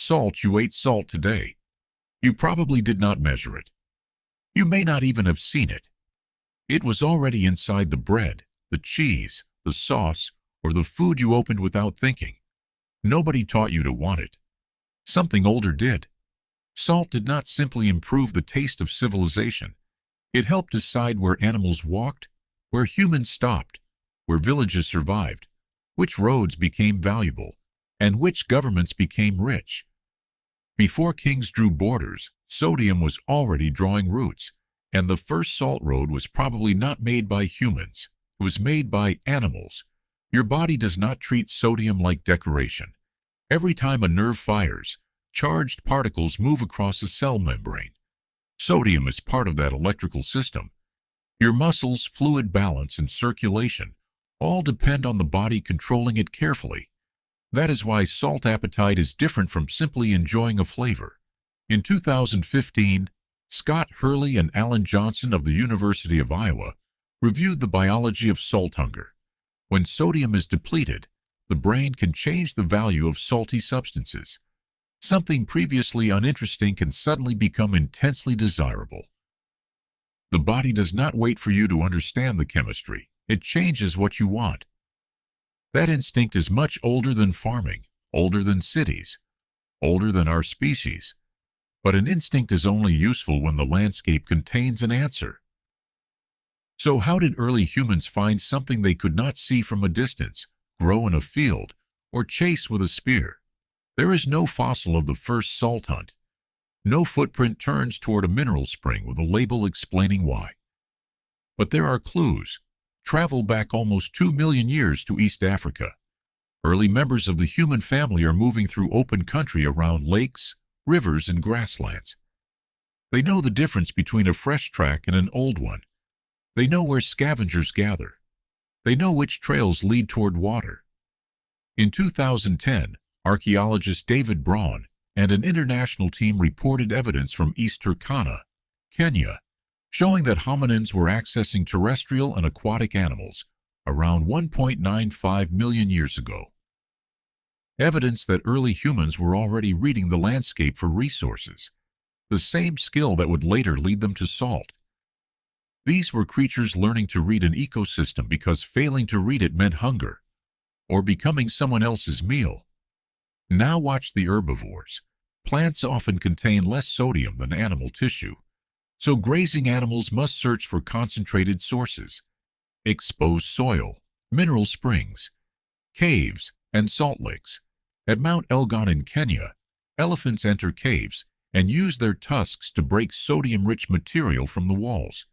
salt you ate salt today. You probably did not measure it. You may not even have seen it. It was already inside the bread, the cheese, the sauce, or the food you opened without thinking. Nobody taught you to want it. Something older did. Salt did not simply improve the taste of civilization. It helped decide where animals walked, where humans stopped, where villages survived, which roads became valuable, and which governments became rich. Before kings drew borders, sodium was already drawing roots, and the first salt road was probably not made by humans. It was made by animals. Your body does not treat sodium like decoration. Every time a nerve fires, charged particles move across a cell membrane. Sodium is part of that electrical system. Your muscles, fluid balance, and circulation all depend on the body controlling it carefully. That is why salt appetite is different from simply enjoying a flavor. In 2015, Scott Hurley and Alan Johnson of the University of Iowa reviewed the biology of salt hunger. When sodium is depleted, the brain can change the value of salty substances. Something previously uninteresting can suddenly become intensely desirable. The body does not wait for you to understand the chemistry. It changes what you want. That instinct is much older than farming, older than cities, older than our species. But an instinct is only useful when the landscape contains an answer. So how did early humans find something they could not see from a distance, grow in a field, or chase with a spear? There is no fossil of the first salt hunt. No footprint turns toward a mineral spring with a label explaining why. But there are clues. Travel back almost 2 million years to East Africa. Early members of the human family are moving through open country around lakes, rivers, and grasslands. They know the difference between a fresh track and an old one. They know where scavengers gather. They know which trails lead toward water. In 2010, archaeologist David Braun and an international team reported evidence from East Turkana, Kenya, showing that hominins were accessing terrestrial and aquatic animals around 1.95 million years ago. Evidence that early humans were already reading the landscape for resources, the same skill that would later lead them to salt. These were creatures learning to read an ecosystem because failing to read it meant hunger, or becoming someone else's meal. Now watch the herbivores. Plants often contain less sodium than animal tissue, so grazing animals must search for concentrated sources, exposed soil, mineral springs, caves, and salt licks. At Mount Elgon in Kenya, elephants enter caves and use their tusks to break sodium-rich material from the walls.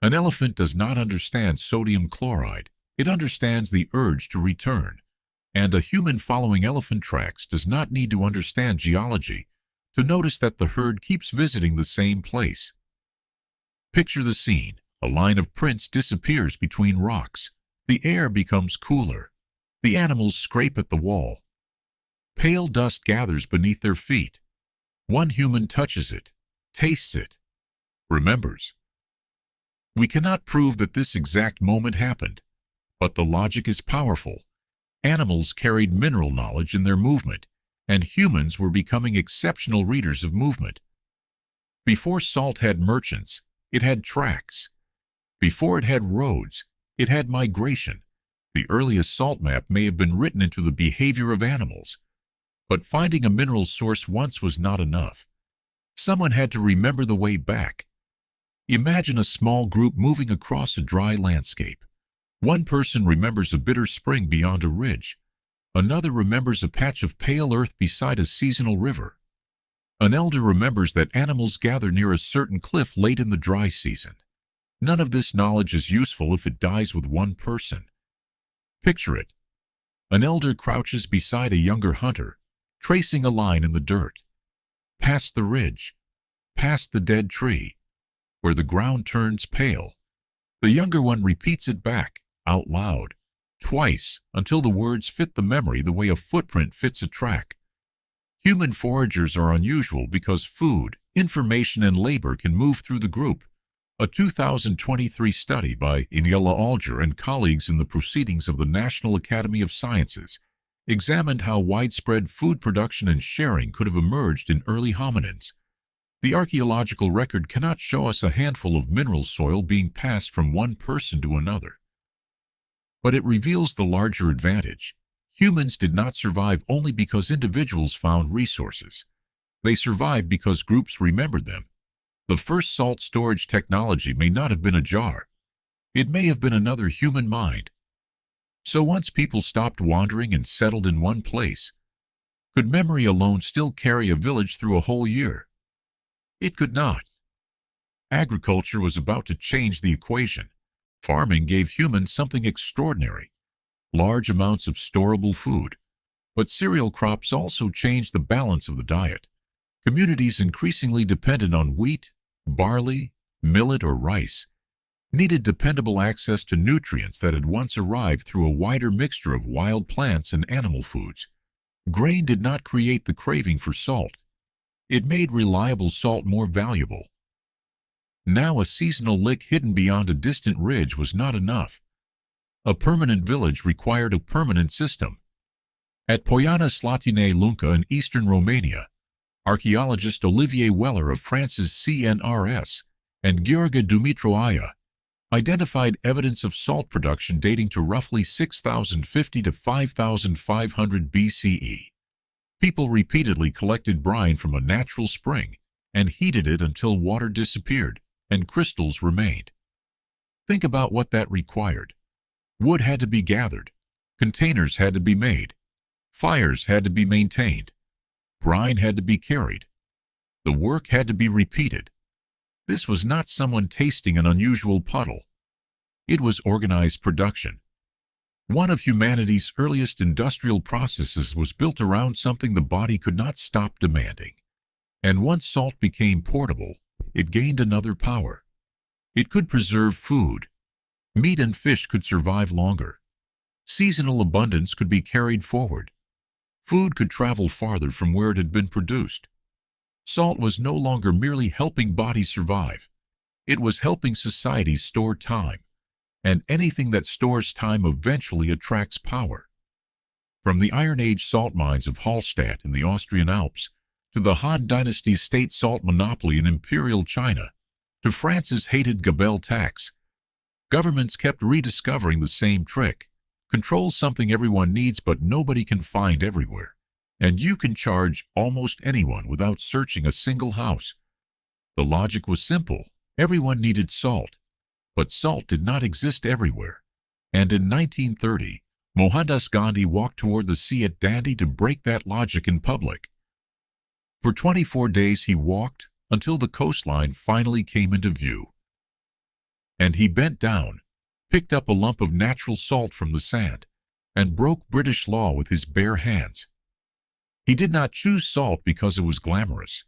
An elephant does not understand sodium chloride. It understands the urge to return. And a human following elephant tracks does not need to understand geology to notice that the herd keeps visiting the same place. Picture the scene. A line of prints disappears between rocks. The air becomes cooler. The animals scrape at the wall. Pale dust gathers beneath their feet. One human touches it, tastes it, remembers. We cannot prove that this exact moment happened, but the logic is powerful. Animals carried mineral knowledge in their movement, and humans were becoming exceptional readers of movement. Before salt had merchants, it had tracks. Before it had roads, it had migration. The earliest salt map may have been written into the behavior of animals. But finding a mineral source once was not enough. Someone had to remember the way back. Imagine a small group moving across a dry landscape. One person remembers a bitter spring beyond a ridge. Another remembers a patch of pale earth beside a seasonal river. An elder remembers that animals gather near a certain cliff late in the dry season. None of this knowledge is useful if it dies with one person. Picture it. An elder crouches beside a younger hunter, tracing a line in the dirt. Past the ridge, past the dead tree, where the ground turns pale. The younger one repeats it back, out loud, twice, until the words fit the memory the way a footprint fits a track. Human foragers are unusual because food, information, and labor can move through the group. A 2023 study by Iniela Alger and colleagues in the Proceedings of the National Academy of Sciences examined how widespread food production and sharing could have emerged in early hominins. The archaeological record cannot show us a handful of mineral soil being passed from one person to another. But it reveals the larger advantage. Humans did not survive only because individuals found resources. They survived because groups remembered them. The first salt storage technology may not have been a jar. It may have been another human mind. So once people stopped wandering and settled in one place, could memory alone still carry a village through a whole year? It could not. Agriculture was about to change the equation. Farming gave humans something extraordinary, large amounts of storable food. But cereal crops also changed the balance of the diet. Communities increasingly dependent on wheat, barley, millet, or rice needed dependable access to nutrients that had once arrived through a wider mixture of wild plants and animal foods. Grain did not create the craving for salt. It made reliable salt more valuable. Now a seasonal lick hidden beyond a distant ridge was not enough. A permanent village required a permanent system. At Poiana Slatinei Lunca in eastern Romania, archaeologist Olivier Weller of France's CNRS and Gheorghe Dumitroaia identified evidence of salt production dating to roughly 6050 to 5500 BCE. People repeatedly collected brine from a natural spring and heated it until water disappeared and crystals remained. Think about what that required. Wood had to be gathered, containers had to be made, fires had to be maintained, brine had to be carried. The work had to be repeated. This was not someone tasting an unusual puddle. It was organized production. One of humanity's earliest industrial processes was built around something the body could not stop demanding. And once salt became portable, it gained another power. It could preserve food. Meat and fish could survive longer. Seasonal abundance could be carried forward. Food could travel farther from where it had been produced. Salt was no longer merely helping bodies survive. It was helping societies store time. And anything that stores time eventually attracts power. From the Iron Age salt mines of Hallstatt in the Austrian Alps, to the Han Dynasty's state salt monopoly in Imperial China, to France's hated gabelle tax, governments kept rediscovering the same trick. Control something everyone needs but nobody can find everywhere. And you can charge almost anyone without searching a single house. The logic was simple. Everyone needed salt. But salt did not exist everywhere. And in 1930, Mohandas Gandhi walked toward the sea at Dandi to break that logic in public. For 24 days he walked until the coastline finally came into view. And he bent down, picked up a lump of natural salt from the sand, and broke British law with his bare hands. He did not choose salt because it was glamorous.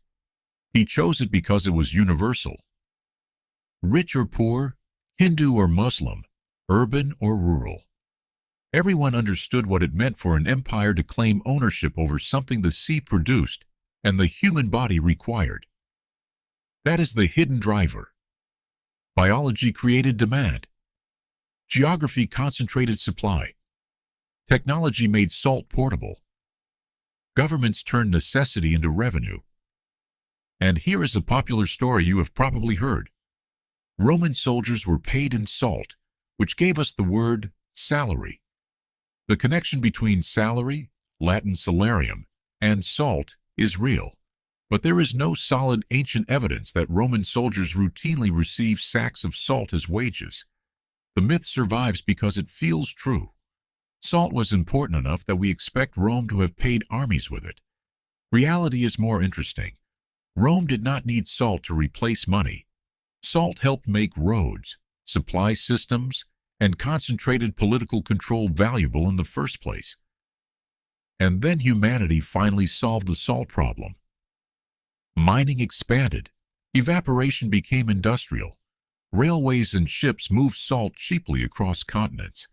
He chose it because it was universal. Rich or poor, Hindu or Muslim, urban or rural. Everyone understood what it meant for an empire to claim ownership over something the sea produced and the human body required. That is the hidden driver. Biology created demand. Geography concentrated supply. Technology made salt portable. Governments turned necessity into revenue. And here is a popular story you have probably heard. Roman soldiers were paid in salt, which gave us the word salary. The connection between salary, Latin salarium, and salt is real, but there is no solid ancient evidence that Roman soldiers routinely received sacks of salt as wages. The myth survives because it feels true. Salt was important enough that we expect Rome to have paid armies with it. Reality is more interesting. Rome did not need salt to replace money. Salt helped make roads, supply systems, and concentrated political control valuable in the first place. And then humanity finally solved the salt problem. Mining expanded. Evaporation became industrial. Railways and ships moved salt cheaply across continents.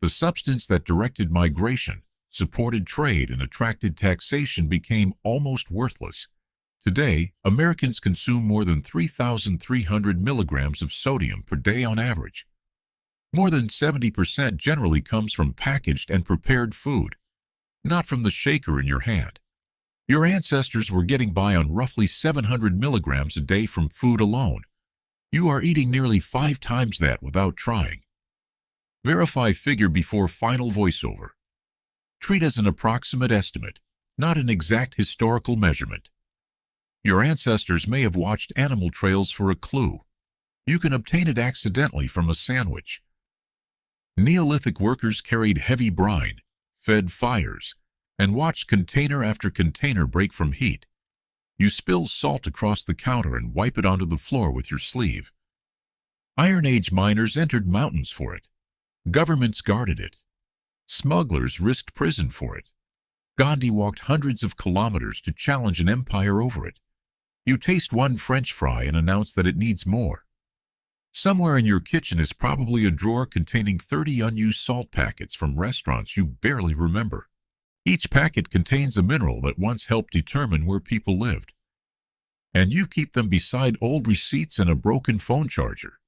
The substance that directed migration, supported trade, and attracted taxation became almost worthless. Today, Americans consume more than 3,300 milligrams of sodium per day on average. More than 70% generally comes from packaged and prepared food. not from the shaker in your hand. Your ancestors were getting by on roughly 700 milligrams a day from food alone. You are eating nearly 5 times that without trying. Verify figure before final voiceover. Treat as an approximate estimate, not an exact historical measurement. Your ancestors may have watched animal trails for a clue. You can obtain it accidentally from a sandwich. Neolithic workers carried heavy brine, fed fires, and watched container after container break from heat. You spill salt across the counter and wipe it onto the floor with your sleeve. Iron Age miners entered mountains for it. Governments guarded it. Smugglers risked prison for it. Gandhi walked hundreds of kilometers to challenge an empire over it. You taste one French fry and announce that it needs more. Somewhere in your kitchen is probably a drawer containing 30 unused salt packets from restaurants you barely remember. Each packet contains a mineral that once helped determine where people lived. And you keep them beside old receipts and a broken phone charger.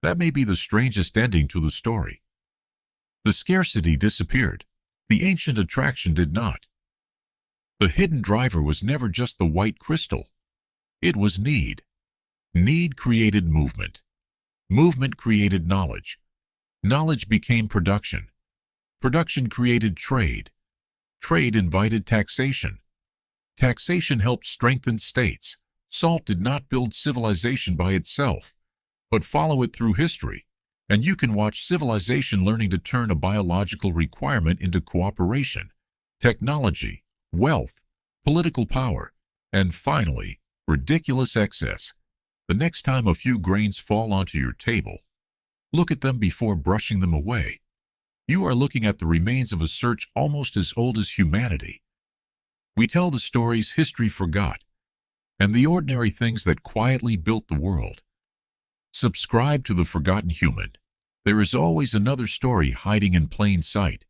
That may be the strangest ending to the story. The scarcity disappeared. The ancient attraction did not. The hidden driver was never just the white crystal. It was need. Need created movement. Movement created knowledge. Knowledge became production. Production created trade. Trade invited taxation. Taxation helped strengthen states. Salt did not build civilization by itself, but follow it through history. And you can watch civilization learning to turn a biological requirement into cooperation, technology, wealth, political power, and finally, ridiculous excess. The next time a few grains fall onto your table, look at them before brushing them away. You are looking at the remains of a search almost as old as humanity. We tell the stories history forgot, and the ordinary things that quietly built the world. Subscribe to The Forgotten Human. There is always another story hiding in plain sight.